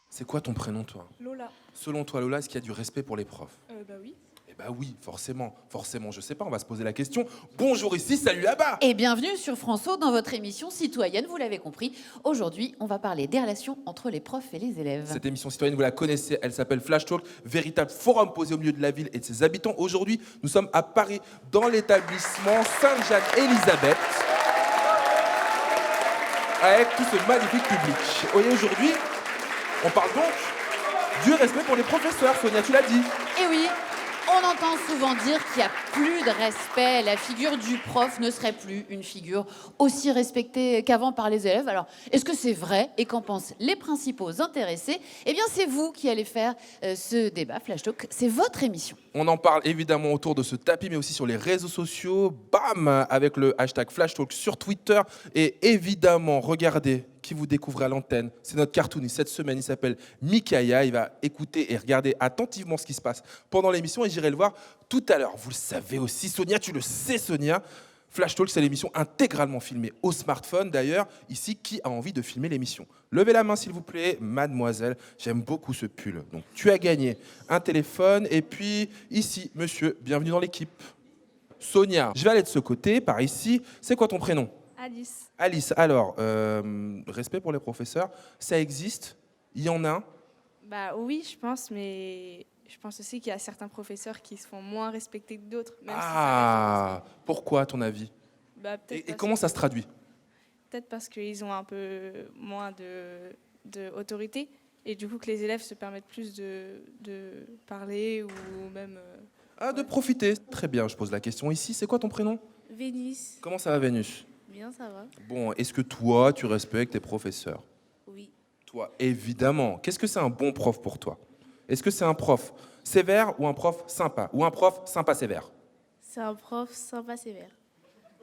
C'est quoi ton prénom, toi? Lola. Selon toi, Lola, est-ce qu'il y a du respect pour les profs? Bah oui. Eh ben oui, forcément, je sais pas, on va se poser la question. Bonjour ici, salut là-bas. Et bienvenue sur France O dans votre émission citoyenne, vous l'avez compris. Aujourd'hui, on va parler des relations entre les profs et les élèves. Cette émission citoyenne, vous la connaissez, elle s'appelle Flash Talk, véritable forum posé au milieu de la ville et de ses habitants. Aujourd'hui, nous sommes à Paris, dans l'établissement Sainte-Jeanne-Élisabeth, avec tout ce magnifique public. Et aujourd'hui, on parle donc du respect pour les professeurs. Sonia, tu l'as dit. Et oui, on entend souvent dire qu'il n'y a plus de respect. La figure du prof ne serait plus une figure aussi respectée qu'avant par les élèves. Alors, est-ce que c'est vrai? Et qu'en pensent les principaux intéressés? Eh bien, c'est vous qui allez faire ce débat Flash Talk. C'est votre émission. On en parle évidemment autour de ce tapis, mais aussi sur les réseaux sociaux. Bam! Avec le hashtag Flash Talk sur Twitter. Et évidemment, regardez qui vous découvrez à l'antenne. C'est notre cartooniste cette semaine. Il s'appelle Mikaya. Il va écouter et regarder attentivement ce qui se passe pendant l'émission. Et j'irai le voir tout à l'heure. Vous le savez aussi, Sonia, tu le sais, Sonia. Flash Talk, c'est l'émission intégralement filmée au smartphone. D'ailleurs, ici, qui a envie de filmer l'émission? Levez la main, s'il vous plaît, mademoiselle. J'aime beaucoup ce pull. Donc, tu as gagné un téléphone. Et puis, ici, monsieur, bienvenue dans l'équipe. Sonia, je vais aller de ce côté, par ici. C'est quoi ton prénom? Alice. Alice, alors, respect pour les professeurs, ça existe? Il y en a? Bah oui, je pense, mais je pense aussi qu'il y a certains professeurs qui se font moins respecter que d'autres. Même si ça reste pourquoi à ton avis? bah, Et comment ça se traduit? peut-être parce qu'ils ont un peu moins de autorité et du coup que les élèves se permettent plus de parler ou même... De profiter. Très bien, je pose la question ici. C'est quoi ton prénom? Vénus. Comment ça va, Vénus? Bien, ça va. Bon, est-ce que toi, tu respectes tes professeurs? Oui. Toi, évidemment. Qu'est-ce que c'est un bon prof pour toi? Est-ce que c'est un prof sévère ou un prof sympa? Ou un prof sympa sévère? C'est un prof sympa sévère.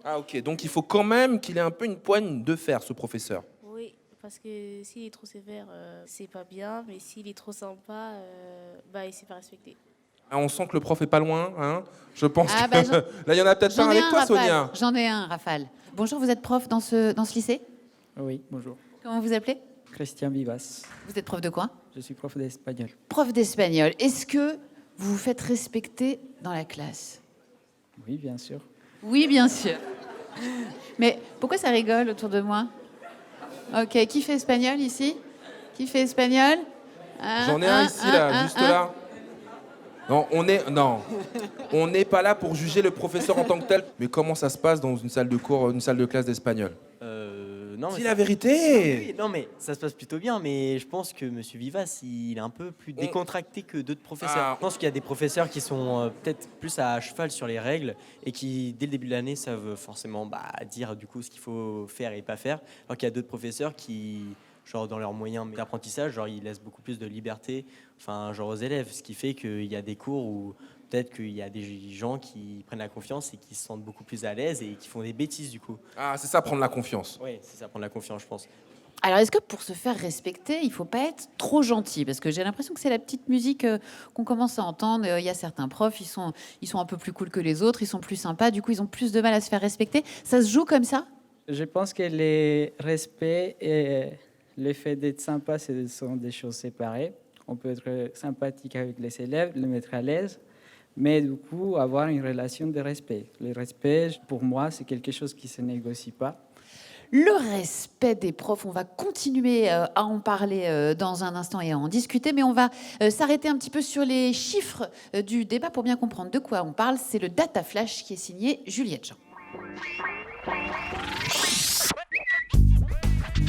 Ah ok, donc il faut quand même qu'il ait un peu une poigne de fer, ce professeur. Oui, parce que s'il est trop sévère, c'est pas bien, mais s'il est trop sympa, bah il sait pas respecter. Ah, on sent que le prof est pas loin, hein? Je pense que bah, là, il y en a peut-être un avec toi, Sonia. J'en ai un, Rafale. Bonjour, vous êtes prof dans ce lycée? Oui, bonjour. Comment vous appelez? Christian Vivas. Vous êtes prof de quoi? Je suis prof d'espagnol. Prof d'espagnol. Est-ce que vous vous faites respecter dans la classe? Oui, bien sûr. Oui, bien sûr. Mais pourquoi ça rigole autour de moi? Ok, qui fait espagnol ici? Qui fait espagnol? J'en ai un ici, là, juste là. Non, on n'est pas là pour juger le professeur en tant que tel. Mais comment ça se passe dans une salle de cours, une salle de classe d'espagnol? Non, mais Dis la vérité. Oui, non, mais ça se passe plutôt bien, mais je pense que Monsieur Vivas, il est un peu plus décontracté que d'autres professeurs. Je pense qu'il y a des professeurs qui sont peut-être plus à cheval sur les règles et qui, dès le début de l'année, savent forcément dire du coup ce qu'il faut faire et pas faire. Alors qu'il y a d'autres professeurs qui, genre dans leurs moyens d'apprentissage, genre ils laissent beaucoup plus de liberté, enfin genre aux élèves, ce qui fait qu'il y a des cours où peut-être qu'il y a des gens qui prennent la confiance et qui se sentent beaucoup plus à l'aise et qui font des bêtises du coup. Ah, c'est ça, prendre la confiance. Oui, c'est ça, prendre la confiance, je pense. Alors, est-ce que pour se faire respecter, il ne faut pas être trop gentil? Parce que j'ai l'impression que c'est la petite musique qu'on commence à entendre. Il y a certains profs, ils sont un peu plus cool que les autres, ils sont plus sympas, du coup, ils ont plus de mal à se faire respecter. Ça se joue comme ça? Je pense que le respect et le fait d'être sympa, ce sont des choses séparées. On peut être sympathique avec les élèves, les mettre à l'aise, mais du coup, avoir une relation de respect. Le respect, pour moi, c'est quelque chose qui ne se négocie pas. Le respect des profs, on va continuer à en parler dans un instant et à en discuter, mais on va s'arrêter un petit peu sur les chiffres du débat pour bien comprendre de quoi on parle. C'est le Data Flash qui est signé Juliette Jean.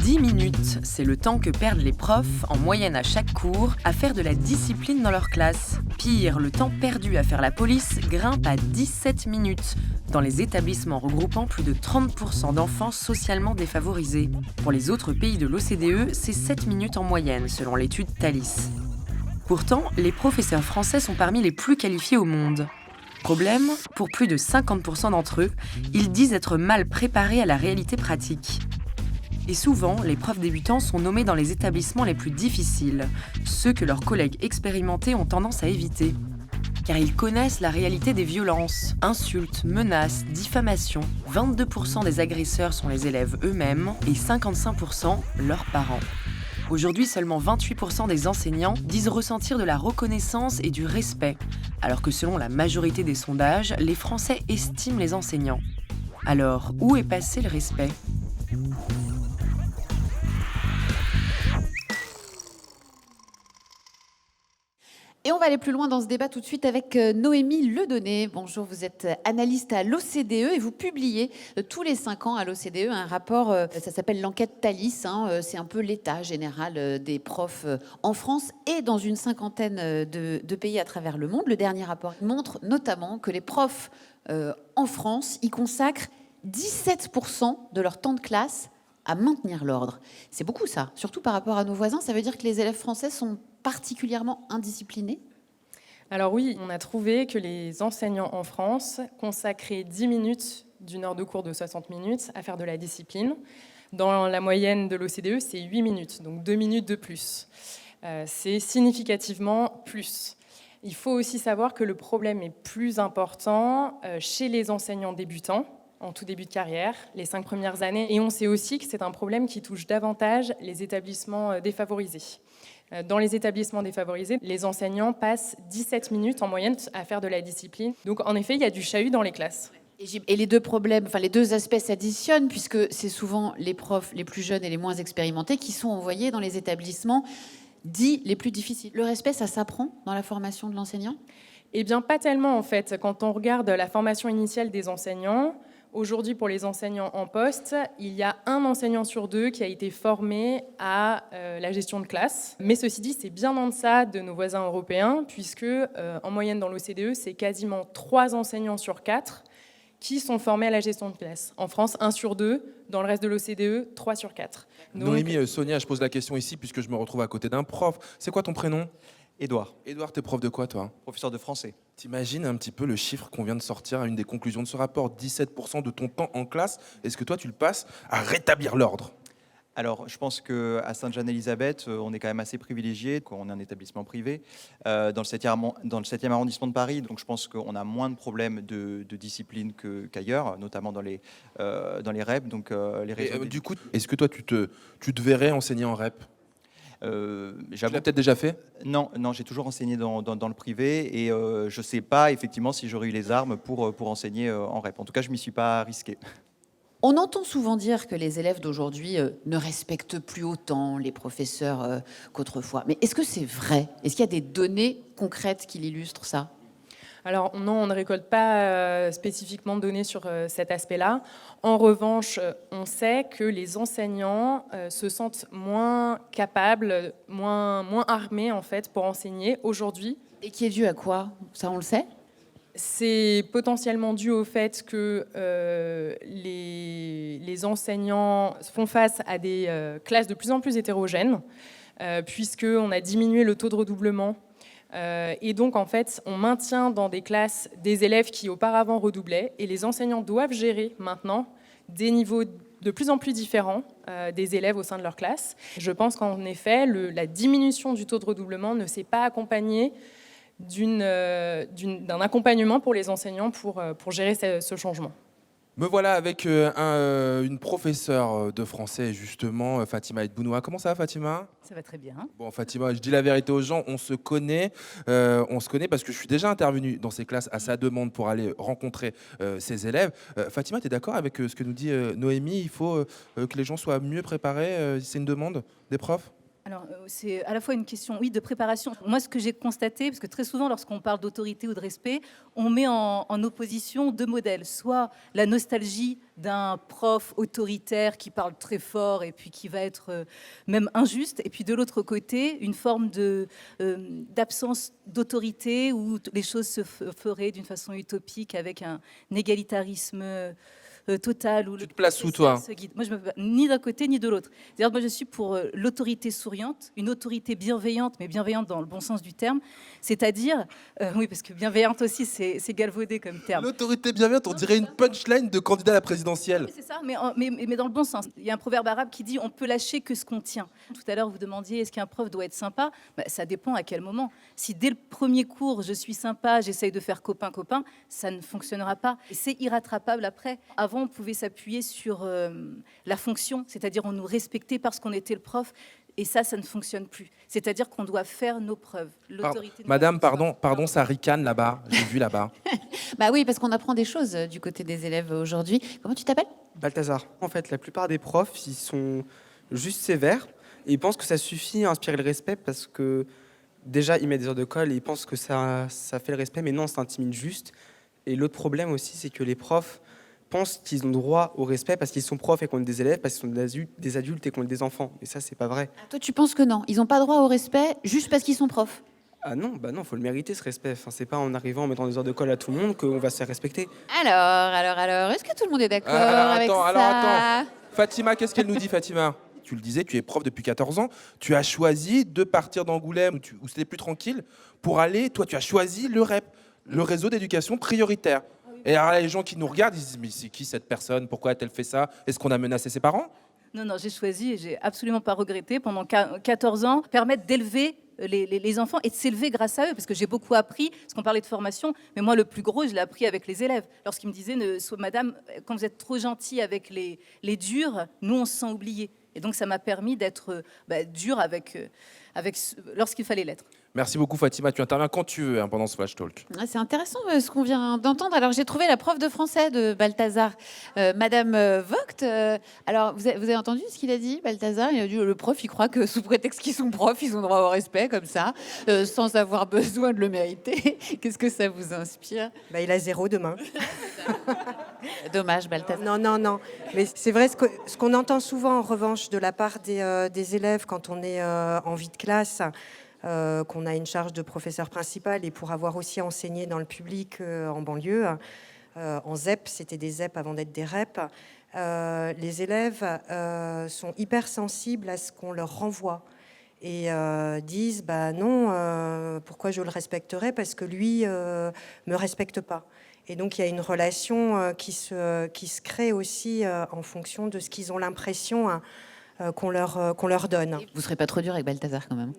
10 minutes, c'est le temps que perdent les profs, en moyenne à chaque cours, à faire de la discipline dans leur classe. Pire, le temps perdu à faire la police grimpe à 17 minutes. dans les établissements regroupant plus de 30% d'enfants socialement défavorisés. Pour les autres pays de l'OCDE, c'est 7 minutes en moyenne, selon l'étude Thalys. Pourtant, les professeurs français sont parmi les plus qualifiés au monde. Problème, pour plus de 50% d'entre eux, ils disent être mal préparés à la réalité pratique. Et souvent, les profs débutants sont nommés dans les établissements les plus difficiles, ceux que leurs collègues expérimentés ont tendance à éviter. Car ils connaissent la réalité des violences, insultes, menaces, diffamations. 22% des agresseurs sont les élèves eux-mêmes et 55% leurs parents. Aujourd'hui, seulement 28% des enseignants disent ressentir de la reconnaissance et du respect, alors que selon la majorité des sondages, les Français estiment les enseignants. Alors, où est passé le respect ? Et on va aller plus loin dans ce débat tout de suite avec Noémie Ledonné. Bonjour, vous êtes analyste à l'OCDE et vous publiez tous les 5 ans à l'OCDE un rapport, ça s'appelle l'enquête Thalys, c'est un peu l'état général des profs en France et dans une cinquantaine de pays à travers le monde. Le dernier rapport montre notamment que les profs en France y consacrent 17% de leur temps de classe à maintenir l'ordre. C'est beaucoup ça, surtout par rapport à nos voisins. Ça veut dire que les élèves français sont particulièrement indisciplinés ? Alors oui, on a trouvé que les enseignants en France consacraient 10 minutes d'une heure de cours de 60 minutes à faire de la discipline. Dans la moyenne de l'OCDE, c'est 8 minutes, donc 2 minutes de plus. C'est significativement plus. Il faut aussi savoir que le problème est plus important chez les enseignants débutants, en tout début de carrière, les 5 premières années. Et on sait aussi que c'est un problème qui touche davantage les établissements défavorisés. Dans les établissements défavorisés, les enseignants passent 17 minutes en moyenne à faire de la discipline. Donc en effet, il y a du chahut dans les classes. Et les deux problèmes, enfin les deux aspects s'additionnent puisque c'est souvent les profs les plus jeunes et les moins expérimentés qui sont envoyés dans les établissements dits les plus difficiles. Le respect, ça s'apprend dans la formation de l'enseignant ? Eh bien, pas tellement en fait. Quand on regarde la formation initiale des enseignants, aujourd'hui, pour les enseignants en poste, il y a un enseignant sur 2 qui a été formé à la gestion de classe. Mais ceci dit, c'est bien en deçà de nos voisins européens, puisque en moyenne dans l'OCDE, c'est quasiment 3 enseignants sur 4 qui sont formés à la gestion de classe. En France, 1 sur 2. Dans le reste de l'OCDE, 3 sur 4. Donc... Noémie, Sonia, je pose la question ici puisque je me retrouve à côté d'un prof. C'est quoi ton prénom ? Édouard. Édouard, t'es prof de quoi, toi ? Professeur de français. T'imagines un petit peu le chiffre qu'on vient de sortir à une des conclusions de ce rapport, 17% de ton temps en classe. Est-ce que toi, tu le passes à rétablir l'ordre ? Alors, je pense qu'à Sainte-Jeanne-Élisabeth, on est quand même assez privilégié. On est un établissement privé dans le 7e arrondissement de Paris. Donc, je pense qu'on a moins de problèmes de discipline qu'ailleurs, notamment dans les REP. Donc, les réseaux du coup, est-ce que toi, tu te verrais enseigner en REP ? Tu l'as peut-être déjà fait ? Non, j'ai toujours enseigné dans le privé et je ne sais pas effectivement si j'aurais eu les armes pour enseigner en REP. En tout cas, je ne m'y suis pas risqué. On entend souvent dire que les élèves d'aujourd'hui ne respectent plus autant les professeurs qu'autrefois. Mais est-ce que c'est vrai ? Est-ce qu'il y a des données concrètes qui l'illustrent ça ? Alors non, on ne récolte pas spécifiquement de données sur cet aspect-là. En revanche, on sait que les enseignants se sentent moins capables, moins armés en fait pour enseigner aujourd'hui. Et qui est dû à quoi ? Ça, on le sait ? C'est potentiellement dû au fait que les enseignants font face à des classes de plus en plus hétérogènes, puisqu'on a diminué le taux de redoublement. Et donc, en fait, on maintient dans des classes des élèves qui auparavant redoublaient, et les enseignants doivent gérer maintenant des niveaux de plus en plus différents des élèves au sein de leur classe. Je pense qu'en effet, la diminution du taux de redoublement ne s'est pas accompagnée d'un accompagnement pour les enseignants pour gérer ce changement. Me voilà avec une professeure de français, justement, Fatima Edbounoua. Comment ça va, Fatima ? Ça va très bien. Bon, Fatima, je dis la vérité aux gens, on se connaît parce que je suis déjà intervenu dans ces classes à sa demande pour aller rencontrer ses élèves. Fatima, tu es d'accord avec ce que nous dit Noémie ? Il faut que les gens soient mieux préparés, c'est une demande des profs ? Alors, c'est à la fois une question, oui, de préparation. Moi, ce que j'ai constaté, parce que très souvent, lorsqu'on parle d'autorité ou de respect, on met en opposition deux modèles. Soit la nostalgie d'un prof autoritaire qui parle très fort et puis qui va être même injuste, et puis de l'autre côté, une forme d'absence d'autorité où les choses se feraient d'une façon utopique avec un égalitarisme total. Où Tu te places où, toi? Moi, je me ni d'un côté ni de l'autre. D'ailleurs, moi, je suis pour l'autorité souriante, une autorité bienveillante, mais bienveillante dans le bon sens du terme. C'est-à-dire, oui, parce que bienveillante aussi, c'est galvaudé comme terme. L'autorité bienveillante, on dirait une punchline de candidat à la présidentielle. Oui, c'est ça, mais dans le bon sens. Il y a un proverbe arabe qui dit on peut lâcher que ce qu'on tient. Tout à l'heure, vous demandiez est-ce qu'un prof doit être sympa? Ça dépend à quel moment. Si dès le premier cours, je suis sympa, j'essaye de faire copain-copain, ça ne fonctionnera pas. Et c'est irrattrapable après. Avant, on pouvait s'appuyer sur la fonction, c'est-à-dire on nous respectait parce qu'on était le prof. Et ça ne fonctionne plus. C'est-à-dire qu'on doit faire nos preuves. Madame, pardon, ça ricane là-bas. J'ai vu là-bas. Bah oui, parce qu'on apprend des choses du côté des élèves aujourd'hui. Comment tu t'appelles? Balthazar. En fait, la plupart des profs, ils sont juste sévères et ils pensent que ça suffit à inspirer le respect parce que déjà, ils mettent des heures de colle et ils pensent que ça fait le respect, mais non, ça intimide juste. Et l'autre problème aussi, c'est que les profs pensent qu'ils ont droit au respect parce qu'ils sont profs et qu'on est des élèves, parce qu'ils sont des adultes et qu'on est des enfants. Et ça, c'est pas vrai. Toi, tu penses que non, ils n'ont pas droit au respect juste parce qu'ils sont profs? Ah non, bah non, faut le mériter ce respect. Enfin, c'est pas en arrivant en mettant des heures de colle à tout le monde qu'on va se faire respecter. Alors, est-ce que tout le monde est d'accord avec ça? Attends. Fatima, qu'est-ce qu'elle nous dit, Fatima? Tu le disais, tu es prof depuis 14 ans. Tu as choisi de partir d'Angoulême, où c'était plus tranquille, pour aller, toi, tu as choisi le REP, le réseau d'éducation prioritaire. Et alors, les gens qui nous regardent, ils se disent, mais c'est qui cette personne? Pourquoi a-t-elle fait ça? Est-ce qu'on a menacé ses parents? Non, j'ai choisi et j'ai absolument pas regretté pendant 14 ans, permettre d'élever les enfants et de s'élever grâce à eux, parce que j'ai beaucoup appris, parce qu'on parlait de formation, mais moi, le plus gros, je l'ai appris avec les élèves. Lorsqu'ils me disaient, Madame, quand vous êtes trop gentille avec les durs, nous, on se sent oubliés. Et donc, ça m'a permis d'être dur lorsqu'il fallait l'être. Merci beaucoup, Fatima. Tu interviens quand tu veux pendant ce Flash Talk. C'est intéressant ce qu'on vient d'entendre. Alors, j'ai trouvé la prof de français de Balthazar, Madame Vogt. Alors, vous avez entendu ce qu'il a dit, Balthazar? Il a dit, le prof, il croit que sous prétexte qu'ils sont profs, ils ont droit au respect, comme ça, sans avoir besoin de le mériter. Qu'est-ce que ça vous inspire? Il a 0 demain. Dommage, Balthazar. Non. Mais c'est vrai, ce qu'on entend souvent, en revanche, de la part des élèves quand on est en vie de classe, qu'on a une charge de professeur principal et pour avoir aussi enseigné dans le public en banlieue, en ZEP, c'était des ZEP avant d'être des REP, les élèves sont hyper sensibles à ce qu'on leur renvoie et disent non, pourquoi je le respecterais, parce que lui me respecte pas. Et donc il y a une relation qui se crée aussi en fonction de ce qu'ils ont l'impression qu'on leur donne. Vous serez pas trop dur avec Balthazar quand même?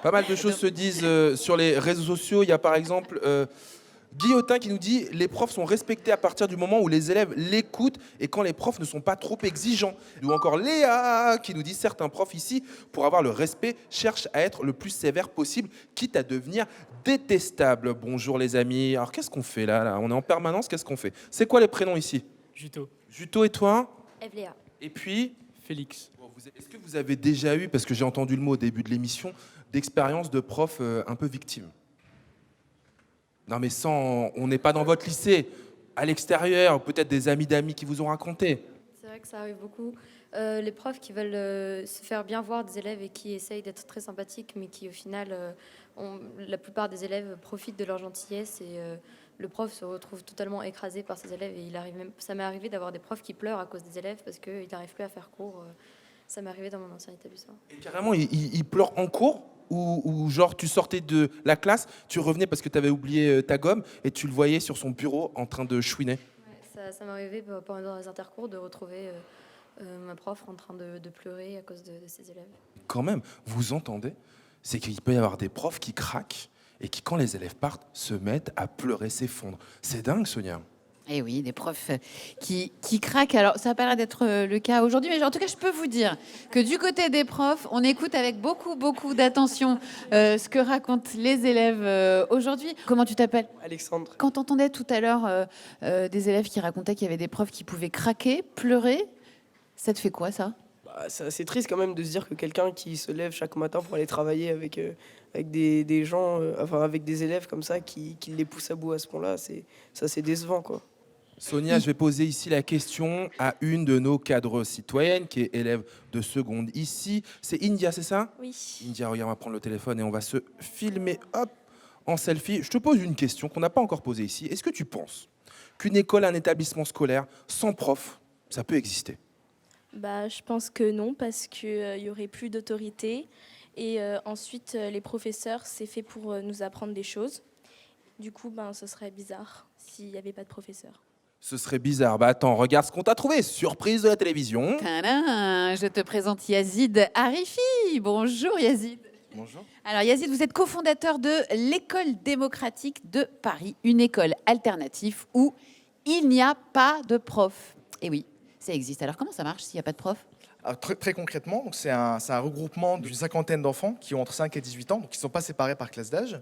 Pas mal de choses se disent sur les réseaux sociaux. Il y a par exemple Guillotin qui nous dit « Les profs sont respectés à partir du moment où les élèves l'écoutent et quand les profs ne sont pas trop exigeants. » Ou encore Léa qui nous dit « Certains profs ici, pour avoir le respect, cherchent à être le plus sévère possible, quitte à devenir détestable. » Bonjour les amis. Alors qu'est-ce qu'on fait là? On est en permanence, qu'est-ce qu'on fait? C'est quoi les prénoms ici? Juto. Juto et toi? Evléa. Et puis Félix. Est-ce que vous avez déjà eu, parce que j'ai entendu le mot au début de l'émission, d'expérience de prof un peu victime? Non mais on n'est pas dans votre lycée, à l'extérieur, peut-être des amis d'amis qui vous ont raconté. C'est vrai que ça arrive beaucoup. Les profs qui veulent se faire bien voir des élèves et qui essayent d'être très sympathiques, mais qui au final, la plupart des élèves profitent de leur gentillesse et le prof se retrouve totalement écrasé par ses élèves. Et ça m'est arrivé d'avoir des profs qui pleurent à cause des élèves parce qu'ils n'arrivent plus à faire cours. Ça m'est arrivé dans mon ancien établissement. Et carrément, ils pleurent en cours ou genre tu sortais de la classe, tu revenais parce que tu avais oublié ta gomme et tu le voyais sur son bureau en train de chouiner? Ça m'est arrivé pendant les intercours de retrouver ma prof en train de pleurer à cause de ses élèves. Quand même, vous entendez? C'est qu'il peut y avoir des profs qui craquent et qui, quand les élèves partent, se mettent à pleurer, s'effondrent. C'est dingue, Sonia. Eh oui, des profs qui craquent. Alors, ça paraît d'être le cas aujourd'hui, mais en tout cas, je peux vous dire que du côté des profs, on écoute avec beaucoup d'attention ce que racontent les élèves aujourd'hui. Comment tu t'appelles? Alexandre. Quand on entendait tout à l'heure des élèves qui racontaient qu'il y avait des profs qui pouvaient craquer, pleurer, ça te fait quoi, ça? C'est assez triste quand même de se dire que quelqu'un qui se lève chaque matin pour aller travailler avec des gens, avec des élèves comme ça, qui les poussent à bout à ce point-là, c'est décevant, quoi. Sonia, je vais poser ici la question à une de nos cadres citoyennes qui est élève de seconde ici. C'est India, c'est ça? Oui. India, regarde, on va prendre le téléphone et on va se filmer, hop, en selfie. Je te pose une question qu'on n'a pas encore posée ici. Est-ce que tu penses qu'une école, un établissement scolaire sans prof, ça peut exister? Bah, je pense que non, parce qu'il y aurait plus d'autorité. Et ensuite, les professeurs, c'est fait pour nous apprendre des choses. Du coup, ce serait bizarre s'il n'y avait pas de professeurs. Ce serait bizarre. Bah attends, regarde ce qu'on t'a trouvé. Surprise de la télévision. Tadam, je te présente Yazid Arifi. Bonjour Yazid. Bonjour. Alors Yazid, vous êtes cofondateur de l'École démocratique de Paris, une école alternative où il n'y a pas de prof. Et oui, ça existe. Alors comment ça marche s'il n'y a pas de prof? Alors, très concrètement, donc c'est un regroupement d'une cinquantaine d'enfants qui ont entre 5 et 18 ans, donc qui ne sont pas séparés par classe d'âge,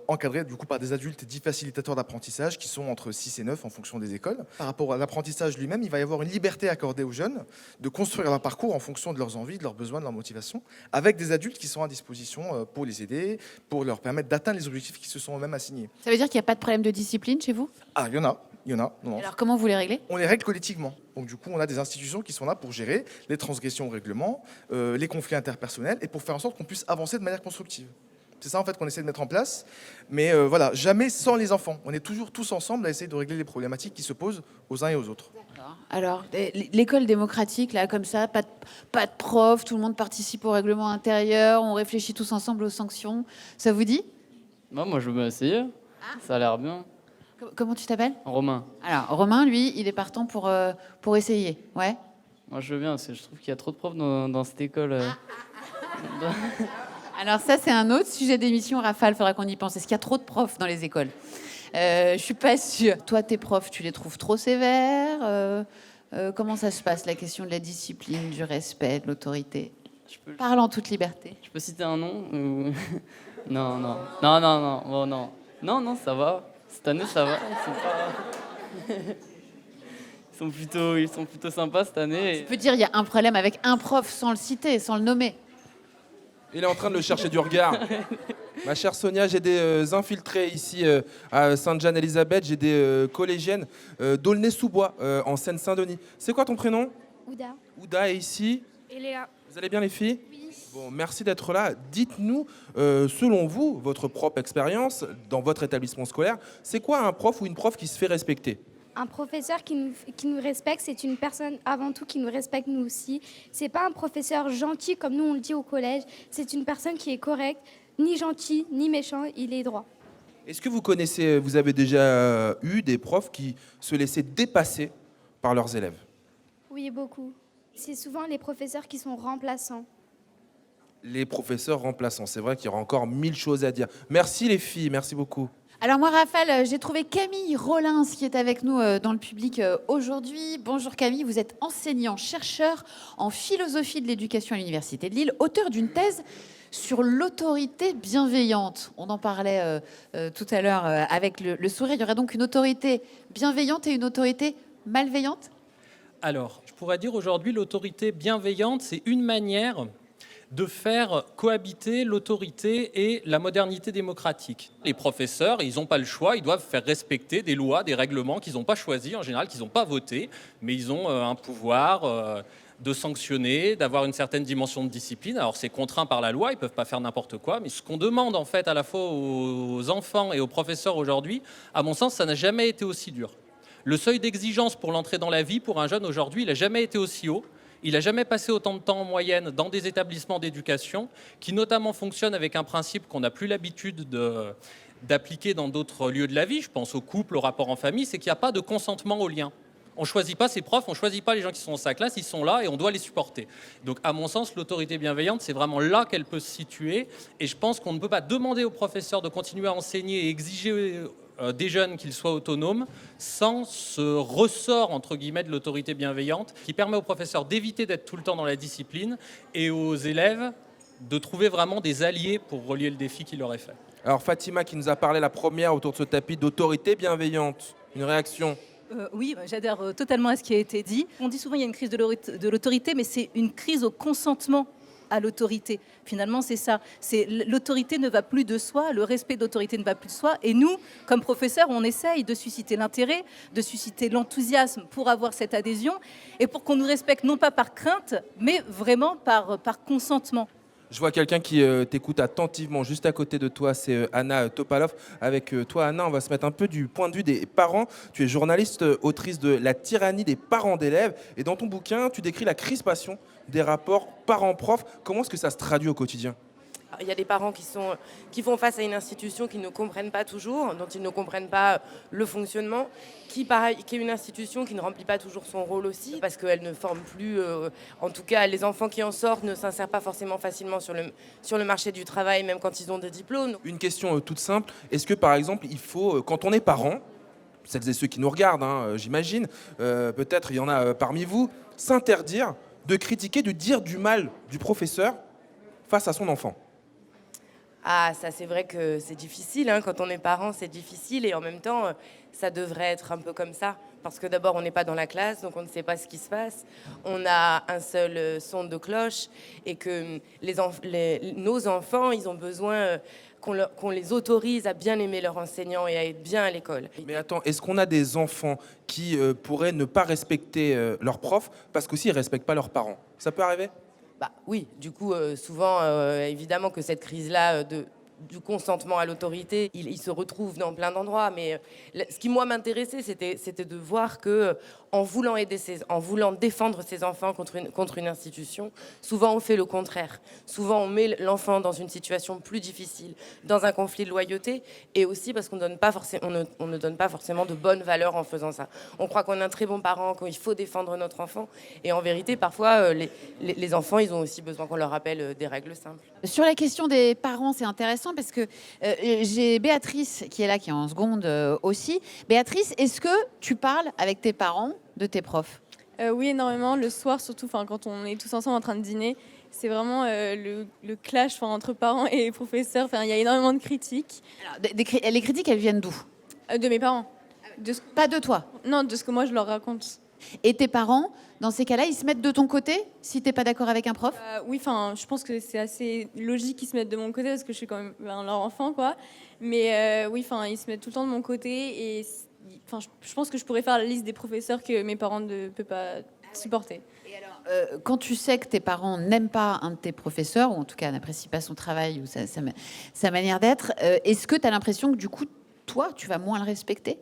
encadrés du coup par des adultes dits facilitateurs d'apprentissage qui sont entre 6 et 9 en fonction des écoles. Par rapport à l'apprentissage lui-même, il va y avoir une liberté accordée aux jeunes de construire leur parcours en fonction de leurs envies, de leurs besoins, de leurs motivations, avec des adultes qui sont à disposition pour les aider, pour leur permettre d'atteindre les objectifs qui se sont eux-mêmes assignés. Ça veut dire qu'il n'y a pas de problème de discipline chez vous? Ah, il y en a. Non. Alors comment vous les réglez? On les règle collectivement. Donc du coup, on a des institutions qui sont là pour gérer les transgressions au règlement, les conflits interpersonnels et pour faire en sorte qu'on puisse avancer de manière constructive. C'est ça en fait qu'on essaie de mettre en place. Mais voilà, jamais sans les enfants. On est toujours tous ensemble à essayer de régler les problématiques qui se posent aux uns et aux autres. Alors, l'école démocratique, là, comme ça, pas de prof, tout le monde participe au règlement intérieur, on réfléchit tous ensemble aux sanctions. Ça vous dit? Moi, je veux bien essayer. Ça a l'air bien. Comment tu t'appelles? Romain. Alors, Romain, lui, il est partant pour essayer, ouais. Moi, je veux bien, parce que je trouve qu'il y a trop de profs dans cette école. Alors ça, c'est un autre sujet d'émission, Rafale, faudra qu'on y pense. Est-ce qu'il y a trop de profs dans les écoles? Je suis pas sûre. Toi, tes profs, tu les trouves trop sévères? Comment ça se passe, la question de la discipline, du respect, de l'autorité? Parle en toute liberté. Je peux citer un nom ou... Non. Bon, non, ça va. Cette année, ça va. Ils sont plutôt sympas cette année. Tu peux dire il y a un problème avec un prof sans le citer, sans le nommer. Il est en train de le chercher du regard. Ma chère Sonia, j'ai des infiltrés ici à Sainte-Jeanne-Élisabeth. J'ai des collégiennes d'Aulnay-sous-Bois en Seine-Saint-Denis. C'est quoi ton prénom? Ouda. Ouda, et ici? Et Léa. Vous allez bien les filles? Oui. Bon, merci d'être là. Dites-nous, selon vous, votre propre expérience dans votre établissement scolaire, c'est quoi un prof ou une prof qui se fait respecter? Un professeur qui nous respecte, c'est une personne avant tout qui nous respecte nous aussi. C'est pas un professeur gentil comme nous on le dit au collège. C'est une personne qui est correcte, ni gentil, ni méchant, il est droit. Est-ce que vous avez déjà eu des profs qui se laissaient dépasser par leurs élèves? Oui, beaucoup. C'est souvent les professeurs qui sont remplaçants. Les professeurs remplaçants, c'est vrai qu'il y aura encore 1000 choses à dire. Merci les filles, merci beaucoup. Alors moi, Rafale, j'ai trouvé Camille Rollins qui est avec nous dans le public aujourd'hui. Bonjour Camille, vous êtes enseignant, chercheur en philosophie de l'éducation à l'Université de Lille, auteur d'une thèse sur l'autorité bienveillante. On en parlait tout à l'heure avec le sourire. Il y aurait donc une autorité bienveillante et une autorité malveillante? Alors, je pourrais dire aujourd'hui l'autorité bienveillante, c'est une manière de faire cohabiter l'autorité et la modernité démocratique. Les professeurs, ils n'ont pas le choix, ils doivent faire respecter des lois, des règlements qu'ils n'ont pas choisis, en général, qu'ils n'ont pas votés, mais ils ont un pouvoir de sanctionner, d'avoir une certaine dimension de discipline. Alors c'est contraint par la loi, ils ne peuvent pas faire n'importe quoi, mais ce qu'on demande en fait à la fois aux enfants et aux professeurs aujourd'hui, à mon sens, ça n'a jamais été aussi dur. Le seuil d'exigence pour l'entrée dans la vie, pour un jeune aujourd'hui, il n'a jamais été aussi haut. Il n'a jamais passé autant de temps en moyenne dans des établissements d'éducation qui notamment fonctionnent avec un principe qu'on n'a plus l'habitude d'appliquer dans d'autres lieux de la vie. Je pense au couple, au rapport en famille, c'est qu'il n'y a pas de consentement au lien. On ne choisit pas ses profs, on ne choisit pas les gens qui sont dans sa classe, ils sont là et on doit les supporter. Donc à mon sens, l'autorité bienveillante, c'est vraiment là qu'elle peut se situer. Et je pense qu'on ne peut pas demander aux professeurs de continuer à enseigner et exiger des jeunes qu'ils soient autonomes sans ce ressort entre guillemets de l'autorité bienveillante qui permet aux professeurs d'éviter d'être tout le temps dans la discipline et aux élèves de trouver vraiment des alliés pour relier le défi qui leur est fait. Alors Fatima qui nous a parlé la première autour de ce tapis d'autorité bienveillante, une réaction? Oui, j'adhère totalement à ce qui a été dit. On dit souvent qu'il y a une crise de l'autorité, mais c'est une crise au consentement à l'autorité. Finalement, c'est ça. L'autorité ne va plus de soi, le respect de l'autorité ne va plus de soi. Et nous, comme professeurs, on essaye de susciter l'intérêt, de susciter l'enthousiasme pour avoir cette adhésion et pour qu'on nous respecte non pas par crainte, mais vraiment par consentement. Je vois quelqu'un qui t'écoute attentivement juste à côté de toi, c'est Anna Topalov. Avec toi, Anna, on va se mettre un peu du point de vue des parents. Tu es journaliste, autrice de La tyrannie des parents d'élèves. Et dans ton bouquin, tu décris la crispation des rapports parents-prof. Comment est-ce que ça se traduit au quotidien ? Il y a des parents qui font face à une institution qu'ils ne comprennent pas toujours, dont ils ne comprennent pas le fonctionnement, qui est une institution qui ne remplit pas toujours son rôle aussi, parce qu'elle ne forme plus, en tout cas les enfants qui en sortent ne s'insèrent pas forcément facilement sur le marché du travail, même quand ils ont des diplômes. Une question toute simple, est-ce que par exemple, il faut, quand on est parent, celles et ceux qui nous regardent, j'imagine, peut-être il y en a parmi vous, s'interdire de critiquer, de dire du mal du professeur face à son enfant ? Ah, ça c'est vrai que c'est difficile, quand on est parent c'est difficile et en même temps ça devrait être un peu comme ça. Parce que d'abord on n'est pas dans la classe, donc on ne sait pas ce qui se passe. On a un seul son de cloche et que nos enfants, ils ont besoin qu'on les autorise à bien aimer leur enseignant et à être bien à l'école. Mais attends, est-ce qu'on a des enfants qui pourraient ne pas respecter leurs profs parce qu'aussi ils ne respectent pas leurs parents ? Ça peut arriver ? Bah oui, du coup, souvent, évidemment que cette crise-là du consentement à l'autorité, il se retrouve dans plein d'endroits. Mais ce qui, moi, m'intéressait, c'était de voir que en voulant défendre ses enfants contre une institution, souvent on fait le contraire. Souvent on met l'enfant dans une situation plus difficile, dans un conflit de loyauté, et aussi parce qu'on ne donne pas forcément de bonnes valeurs en faisant ça. On croit qu'on est un très bon parent, qu'il faut défendre notre enfant, et en vérité, parfois, les enfants, ils ont aussi besoin qu'on leur rappelle des règles simples. Sur la question des parents, c'est intéressant parce que j'ai Béatrice qui est là, qui est en seconde aussi. Béatrice, est-ce que tu parles avec tes parents de tes profs ? Oui, énormément. Le soir, surtout quand on est tous ensemble en train de dîner, c'est vraiment le clash entre parents et professeurs. Il y a énormément de critiques. Alors, les critiques, elles viennent d'où ? De mes parents. Pas de toi ? Non, de ce que moi je leur raconte. Et tes parents, dans ces cas-là, ils se mettent de ton côté si t'es pas d'accord avec un prof ? Oui, je pense que c'est assez logique qu'ils se mettent de mon côté parce que je suis quand même leur enfant, quoi. Mais oui, ils se mettent tout le temps de mon côté et je pense que je pourrais faire la liste des professeurs que mes parents ne peuvent pas supporter. Et alors, quand tu sais que tes parents n'aiment pas un de tes professeurs, ou en tout cas n'apprécient pas son travail ou sa manière d'être, est-ce que tu as l'impression que du coup, toi, tu vas moins le respecter ?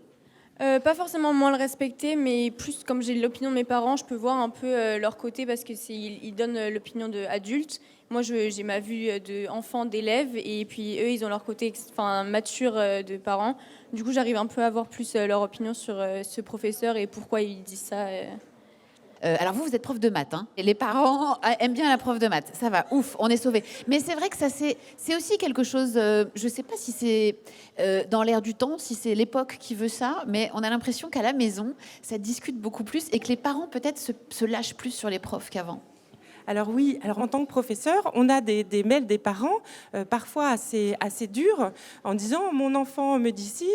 Pas forcément moins le respecter, mais plus comme j'ai l'opinion de mes parents, je peux voir un peu leur côté parce qu'ils donnent l'opinion d'adultes. Moi, j'ai ma vue d'enfant, d'élève, et puis eux, ils ont leur côté mature de parents. Du coup, j'arrive un peu à voir plus leur opinion sur ce professeur et pourquoi ils disent ça. Alors vous êtes prof de maths, et les parents aiment bien la prof de maths. Ça va, ouf, on est sauvés. Mais c'est vrai que ça, c'est aussi quelque chose, je ne sais pas si c'est dans l'air du temps, si c'est l'époque qui veut ça, mais on a l'impression qu'à la maison, ça discute beaucoup plus et que les parents peut-être se lâchent plus sur les profs qu'avant. Alors oui, en tant que professeur, on a des mails des parents, parfois assez durs, en disant « mon enfant me dit si,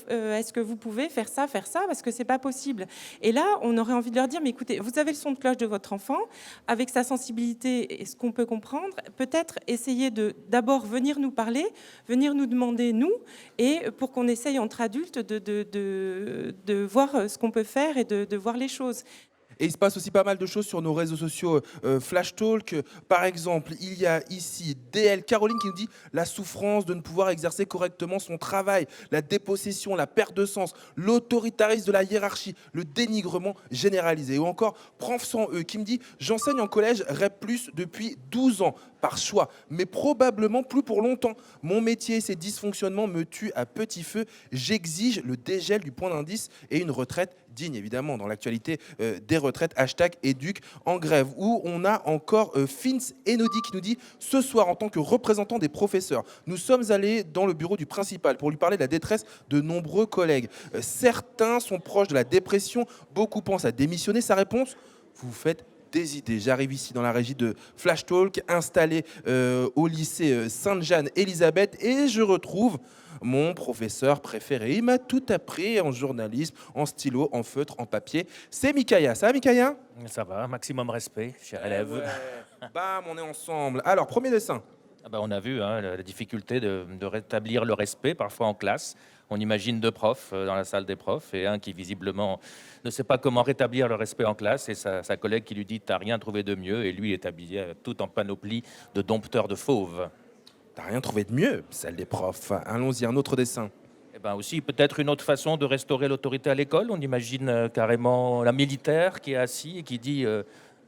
est-ce que vous pouvez faire ça, parce que c'est pas possible ». Et là, on aurait envie de leur dire « mais écoutez, vous avez le son de cloche de votre enfant, avec sa sensibilité et ce qu'on peut comprendre, peut-être essayer de d'abord venir nous parler, venir nous demander, nous, et pour qu'on essaye entre adultes de voir ce qu'on peut faire et de voir les choses ». Et il se passe aussi pas mal de choses sur nos réseaux sociaux Flash Talk. Par exemple, il y a ici DL Caroline qui nous dit la souffrance de ne pouvoir exercer correctement son travail, la dépossession, la perte de sens, l'autoritarisme de la hiérarchie, le dénigrement généralisé. Ou encore Prof sans E qui me dit j'enseigne en collège REP+ depuis 12 ans par choix, mais probablement plus pour longtemps. Mon métier et ses dysfonctionnements me tuent à petit feu. J'exige le dégel du point d'indice et une retraite digne, évidemment, dans l'actualité des retraites, #éduc en grève, où on a encore Fins Enodi qui nous dit « Ce soir, en tant que représentant des professeurs, nous sommes allés dans le bureau du principal pour lui parler de la détresse de nombreux collègues. Certains sont proches de la dépression, beaucoup pensent à démissionner. Sa réponse : vous vous faites des idées. J'arrive ici dans la régie de Flash Talk, installé au lycée Sainte-Jeanne-Élisabeth, et je retrouve mon professeur préféré. Il m'a tout appris en journalisme, en stylo, en feutre, en papier. C'est Mikaya. Ça va, Mikaya? Ça va, maximum respect, cher élève. Ouais. Bam, on est ensemble. Alors, premier dessin. On a vu la difficulté de rétablir le respect, parfois en classe. On imagine 2 profs dans la salle des profs et un qui visiblement ne sait pas comment rétablir le respect en classe et sa collègue qui lui dit « t'as rien trouvé de mieux » et lui est habillé tout en panoplie de dompteur de fauves. T'as rien trouvé de mieux, celle des profs. Allons-y, un autre dessin. Aussi, peut-être une autre façon de restaurer l'autorité à l'école. On imagine carrément la militaire qui est assis et qui dit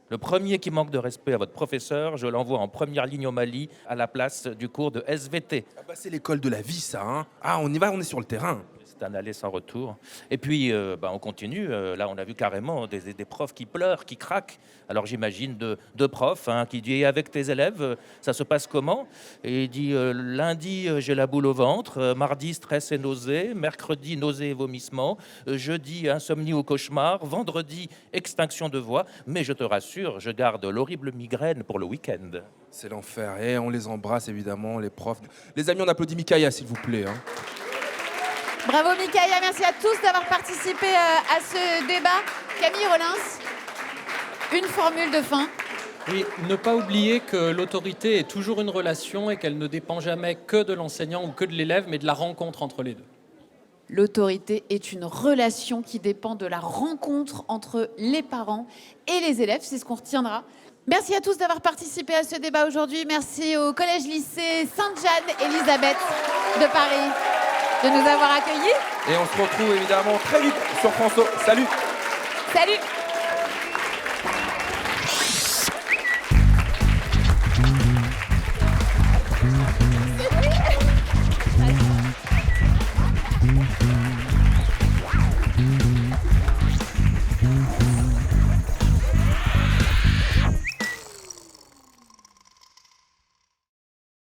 le premier qui manque de respect à votre professeur, je l'envoie en première ligne au Mali à la place du cours de SVT. C'est l'école de la vie, ça. Hein. Ah, on y va, on est sur le terrain. C'est un aller sans retour. Et puis, on continue. Là, on a vu carrément des profs qui pleurent, qui craquent. Alors, j'imagine deux profs qui disent « Avec tes élèves, ça se passe comment ?» Et il dit « Lundi, j'ai la boule au ventre. Mardi, stress et nausée. Mercredi, nausée et vomissement. Jeudi, insomnie ou cauchemar. Vendredi, extinction de voix. Mais je te rassure, je garde l'horrible migraine pour le week-end. » C'est l'enfer. Et on les embrasse, évidemment, les profs. Les amis, on applaudit Mikaya, s'il vous plaît. Hein. Bravo Mikaya, merci à tous d'avoir participé à ce débat. Camille Rollins, une formule de fin. Oui, ne pas oublier que l'autorité est toujours une relation et qu'elle ne dépend jamais que de l'enseignant ou que de l'élève, mais de la rencontre entre les deux. L'autorité est une relation qui dépend de la rencontre entre les parents et les élèves, c'est ce qu'on retiendra. Merci à tous d'avoir participé à ce débat aujourd'hui. Merci au collège-lycée Sainte-Jeanne-Élisabeth de Paris de nous avoir accueillis. Et on se retrouve évidemment très vite sur France O. Salut. Salut.